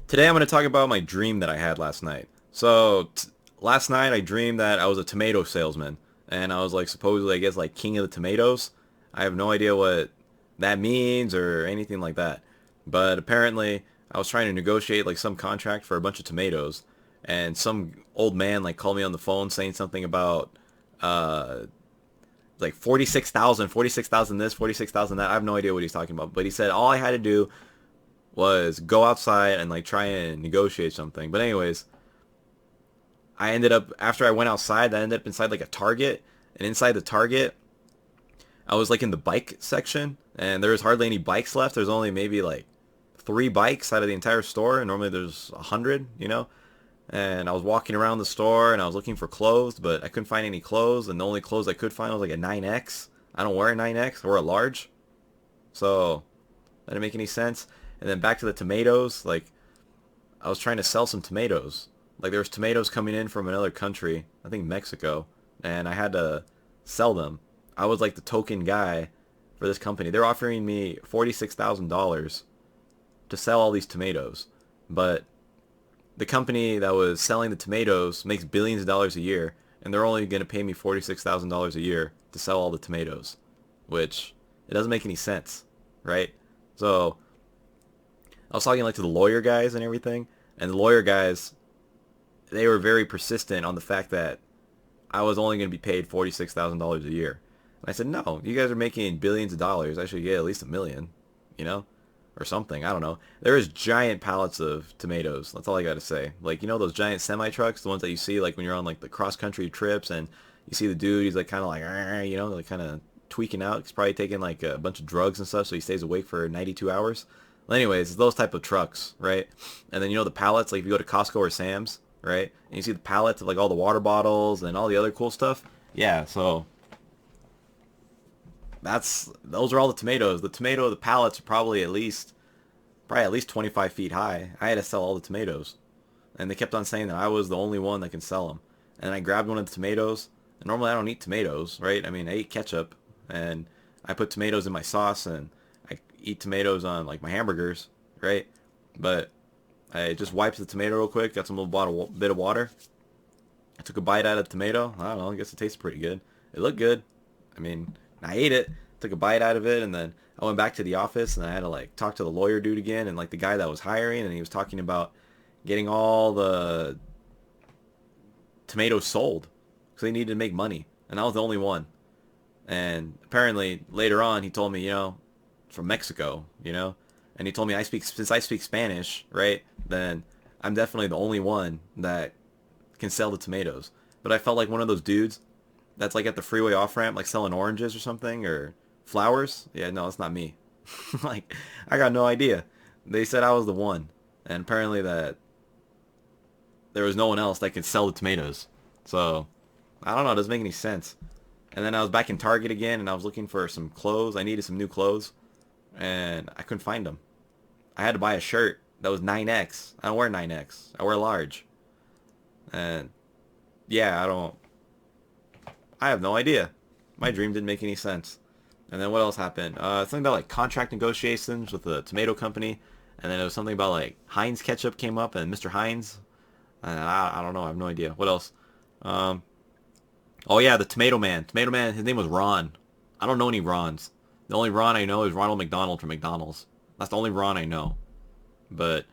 Today I'm going to talk about my dream that I had last night. Last night I dreamed that I was a tomato salesman and I was like supposedly I guess like king of the tomatoes. I have no idea what that means or anything like that. But apparently I was trying to negotiate like some contract for a bunch of tomatoes and some old man like called me on the phone saying something about uh like 46,000 this, 46,000 that. I have no idea what he's talking about, but he said all I had to do was go outside and like try and negotiate something. But anyways, I ended up after I went outside, I ended up inside like a Target, and inside the Target, I was like in the bike section, and there was hardly any bikes left. There's only maybe like three bikes out of the entire store, and normally there's 100. And I was walking around the store and I was looking for clothes, but I couldn't find any clothes, and the only clothes I could find was like a 9X. I don't wear a 9X or a large, so that didn't make any sense. And then back to the tomatoes, like I was trying to sell some tomatoes. Like there was tomatoes coming in from another country, I think Mexico, and I had to sell them. I was like the token guy for this company. They're offering me $46,000 to sell all these tomatoes, but the company that was selling the tomatoes makes billions of dollars a year, and they're only going to pay me $46,000 a year to sell all the tomatoes, which it doesn't make any sense, right? So I was talking like to the lawyer guys and everything, and the lawyer guys, they were very persistent on the fact that I was only going to be paid $46,000 a year. And I said, no, you guys are making billions of dollars. I should get at least a million, you know, or something. I don't know. There is giant pallets of tomatoes. That's all I got to say. Like, those giant semi trucks, the ones that you see like when you're on like the cross country trips, and you see the dude, he's like kind of like, like kind of tweaking out. He's probably taking like a bunch of drugs and stuff, so he stays awake for 92 hours. Well, anyways, it's those type of trucks, right? And then the pallets, like if you go to Costco or Sam's, right? And you see the pallets of like all the water bottles and all the other cool stuff. Yeah, so those are all the tomatoes. The pallets are probably at least 25 feet high. I had to sell all the tomatoes, and they kept on saying that I was the only one that can sell them. And I grabbed one of the tomatoes. And normally I don't eat tomatoes, right? I mean, I eat ketchup, and I put tomatoes in my sauce, and I eat tomatoes on like my hamburgers, right? But I just wiped the tomato real quick, got some little bit of water. I took a bite out of the tomato. I don't know, I guess it tasted pretty good. It looked good. I mean, I ate it, took a bite out of it, and then I went back to the office and I had to like talk to the lawyer dude again, and like the guy that was hiring, and he was talking about getting all the tomatoes sold because they needed to make money, and I was the only one. And apparently later on he told me, from Mexico, and he told me since I speak Spanish, right, then I'm definitely the only one that can sell the tomatoes. But I felt like one of those dudes that's like at the freeway off ramp, like selling oranges or something or flowers. Yeah, no, it's not me. Like I got no idea. They said I was the one, and apparently that there was no one else that could sell the tomatoes. So I don't know. It doesn't make any sense. And then I was back in Target again, and I was looking for some clothes. I needed some new clothes, and I couldn't find them. I had to buy a shirt that was 9X. I don't wear 9X. I wear large. And yeah, I have no idea. My dream didn't make any sense. And then what else happened? Something about like contract negotiations with the tomato company. And then it was something about like Heinz ketchup came up, and Mr. Heinz. And I don't know. I have no idea. What else? Um, oh yeah, the Tomato Man. Tomato Man. His name was Ron. I don't know any Rons. The only Ron I know is Ronald McDonald from McDonald's. That's the only Ron I know. But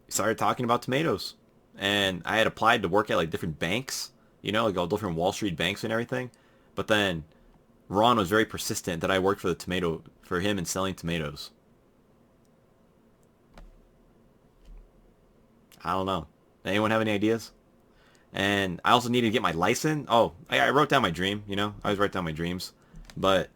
he started talking about tomatoes, and I had applied to work at like different banks. Like all different Wall Street banks and everything. But then Ron was very persistent that I worked for him in selling tomatoes. I don't know. Anyone have any ideas? And I also needed to get my license. Oh, I wrote down my dream, I always write down my dreams. But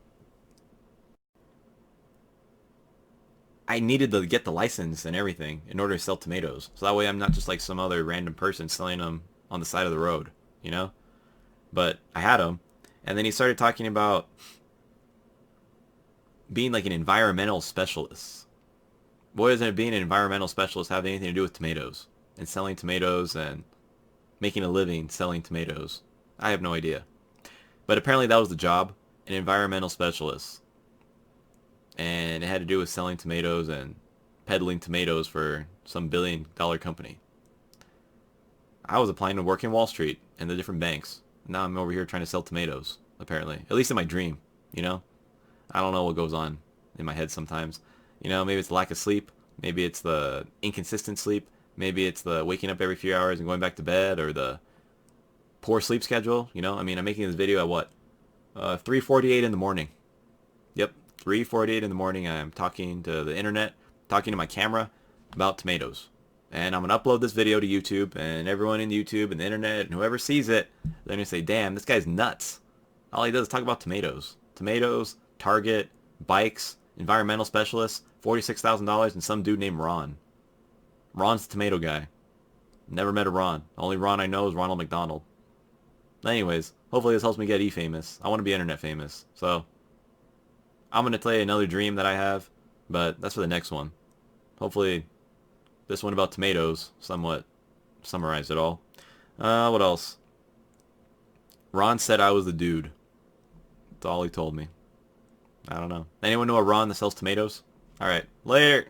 I needed to get the license and everything in order to sell tomatoes. So that way I'm not just like some other random person selling them on the side of the road, you know? But I had them. And then he started talking about being like an environmental specialist. What does it being an environmental specialist have anything to do with tomatoes and selling tomatoes and making a living selling tomatoes? I have no idea. But apparently that was the job, an environmental specialist. And it had to do with selling tomatoes and peddling tomatoes for some billion-dollar company. I was applying to work in Wall Street and the different banks. Now I'm over here trying to sell tomatoes, apparently. At least in my dream, you know? I don't know what goes on in my head sometimes. You know, maybe it's lack of sleep. Maybe it's the inconsistent sleep. Maybe it's the waking up every few hours and going back to bed, or the poor sleep schedule. You know, I mean, I'm making this video at what? 3:48 in the morning. Yep, 3:48 in the morning. I'm talking to the internet, talking to my camera about tomatoes. And I'm going to upload this video to YouTube, and everyone in YouTube and the internet and whoever sees it, they're going to say, damn, this guy's nuts. All he does is talk about tomatoes. Tomatoes, Target, bikes, environmental specialists, $46,000, and some dude named Ron. Ron's the tomato guy. Never met a Ron. The only Ron I know is Ronald McDonald. Anyways, hopefully this helps me get e-famous. I want to be internet famous. So, I'm going to tell you another dream that I have, but that's for the next one. Hopefully this one about tomatoes somewhat summarized it all. What else? Ron said I was the dude. That's all he told me. I don't know. Anyone know a Ron that sells tomatoes? Alright, later!